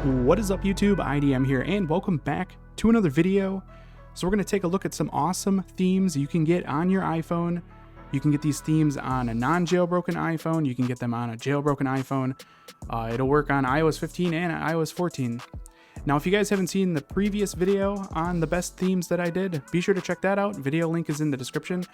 What is up YouTube, IDM here, and welcome back to another video. So we're going to take a look at some awesome themes you can get on your iPhone. You can get these themes on a non-jailbroken iPhone, you can get them on a jailbroken iPhone. It'll work on iOS 15 and iOS 14. Now if you guys haven't seen the previous video on the best themes that I did, be sure to check that out. Video link is in the description.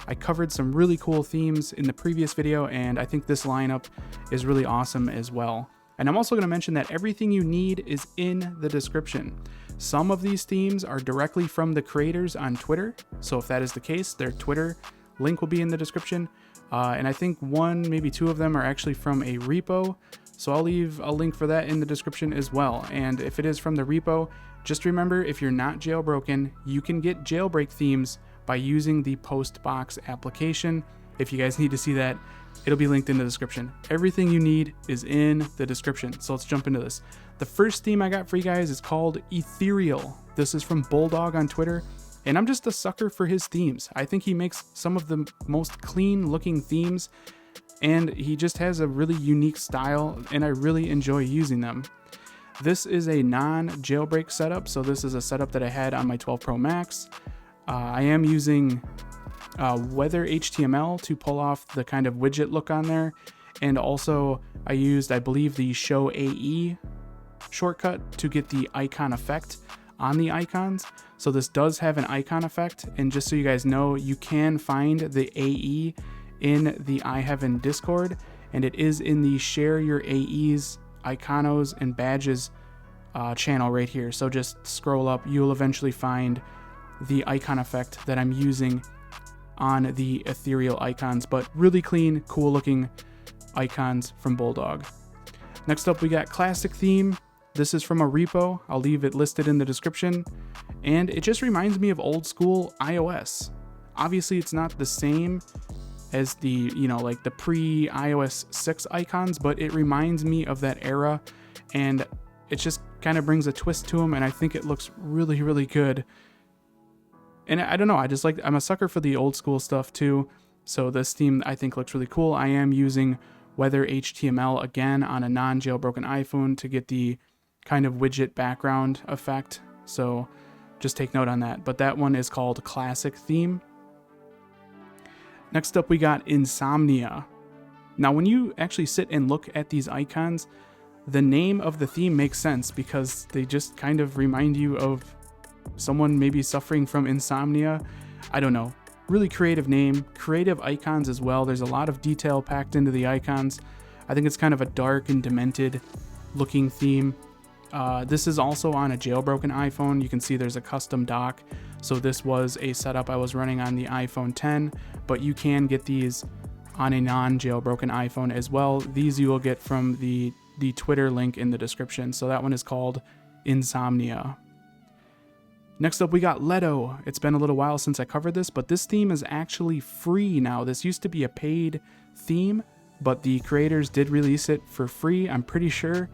I covered some really cool themes in the previous video, and I think this lineup is really awesome as well. And I'm also going to mention that everything you need is in the description. Some of these themes are directly from the creators on Twitter, so if that is the case, their Twitter link will be in the description. And I think one, maybe two of them are actually from a repo, so I'll leave a link for that in the description as well. And if it is from the repo, just remember, if you're not jailbroken, you can get jailbreak themes by using the Postbox application. If you guys need to see that, it'll be linked in the description. Everything you need is in the description. So let's jump into this. The first theme I got for you guys is called Ethereal. This is from Bulldog on Twitter, and I'm just a sucker for his themes. I think he makes some of the most clean looking themes, and he just has a really unique style, and I really enjoy using them. This is a non-jailbreak setup, so this is a setup that I had on my 12 Pro Max. I am using WeatherHTML to pull off the kind of widget look on there, and also I used, I believe, the ShowAE shortcut to get the icon effect on the icons. So this does have an icon effect, and just so you guys know, you can find the AE in the iHeaven Discord, and it is in the Share Your AEs, Iconos, and Badges channel right here. So just scroll up, you'll eventually find the icon effect that I'm using on the ethereal icons, but really clean, cool looking icons from Bulldog. Next up, we got Classic.Theme. This is from a repo. I'll leave it listed in the description, and it just reminds me of old school iOS. Obviously it's not the same as the, like the pre-iOS 6 icons, but it reminds me of that era, and it just kind of brings a twist to them, and I think it looks really, really good. And I don't know, I'm a sucker for the old school stuff too, so this theme I think looks really cool. I am using WeatherHTML again on a non-jailbroken iPhone to get the kind of widget background effect, so just take note on that. But that one is called Classic.Theme. Next up, we got Insomnia. Now when you actually sit and look at these icons, the name of the theme makes sense because they just kind of remind you of someone maybe suffering from insomnia. I don't know. Really creative name, creative icons as well. There's a lot of detail packed into the icons. I think it's kind of a dark and demented looking theme. This is also on a jailbroken iPhone. You can see there's a custom dock. So this was a setup I was running on the iPhone 10, but you can get these on a non-jailbroken iPhone as well. These you will get from the Twitter link in the description. So that one is called Insomnia. Next up, we got Leto. It's been a little while since I covered this, but this theme is actually free now. This used to be a paid theme, but the creators did release it for free, I'm pretty sure.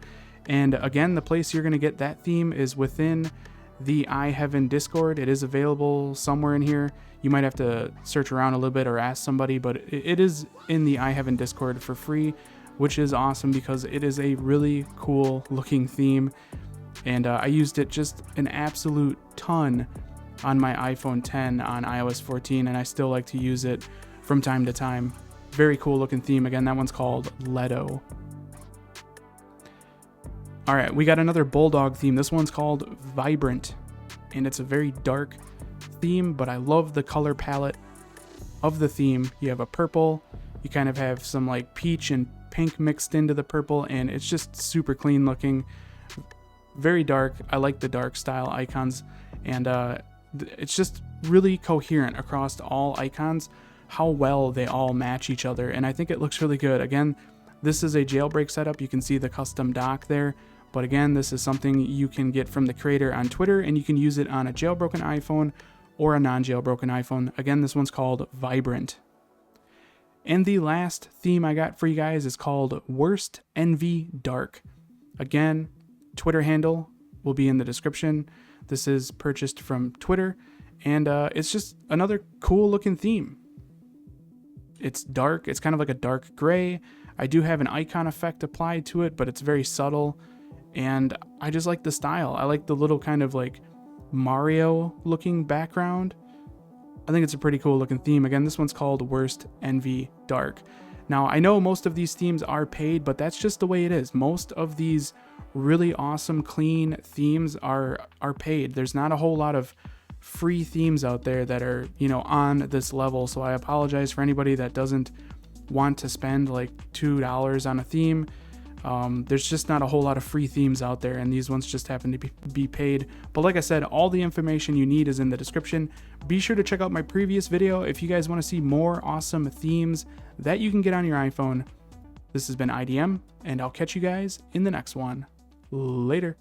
And again, the place you're going to get that theme is within the iHeaven Discord. It is available somewhere in here. You might have to search around a little bit or ask somebody, but it is in the iHeaven Discord for free, which is awesome because it is a really cool looking theme. And I used it just an absolute ton on my iPhone 10 on iOS 14, and I still like to use it from time to time. Very cool looking theme. Again, that one's called Leto. All right, we got another Bulldog theme. This one's called Vibrant, and it's a very dark theme, but I love the color palette of the theme. You have a purple, you kind of have some like peach and pink mixed into the purple, and it's just super clean looking. Very dark. I like the dark style icons, and it's just really coherent across all icons, how well they all match each other, and I think it looks really good. Again, this is a jailbreak setup. You can see the custom dock there, but again, this is something you can get from the creator on Twitter, and you can use it on a jailbroken iPhone or a non-jailbroken iPhone. Again, this one's called Vibrant. And the last theme I got for you guys is called Worst Envy Dark. Again, Twitter handle will be in the description. This is purchased from Twitter, and it's just another cool looking theme. It's dark. It's kind of like a dark gray. I do have an icon effect applied to it, but it's very subtle. and I just like the style. I like the little kind of like Mario looking background. I think it's a pretty cool looking theme. Again, this one's called Worst Envy Dark. Now, I know most of these themes are paid, but that's just the way it is. Most of these really awesome, clean themes are paid. There's not a whole lot of free themes out there that are, you know, on this level. So I apologize for anybody that doesn't want to spend like $2 on a theme. There's just not a whole lot of free themes out there, and these ones just happen to be paid. But like I said, all the information you need is in the description. Be sure to check out my previous video if you guys want to see more awesome themes that you can get on your iPhone. This has been IDM, and I'll catch you guys in the next one. Later.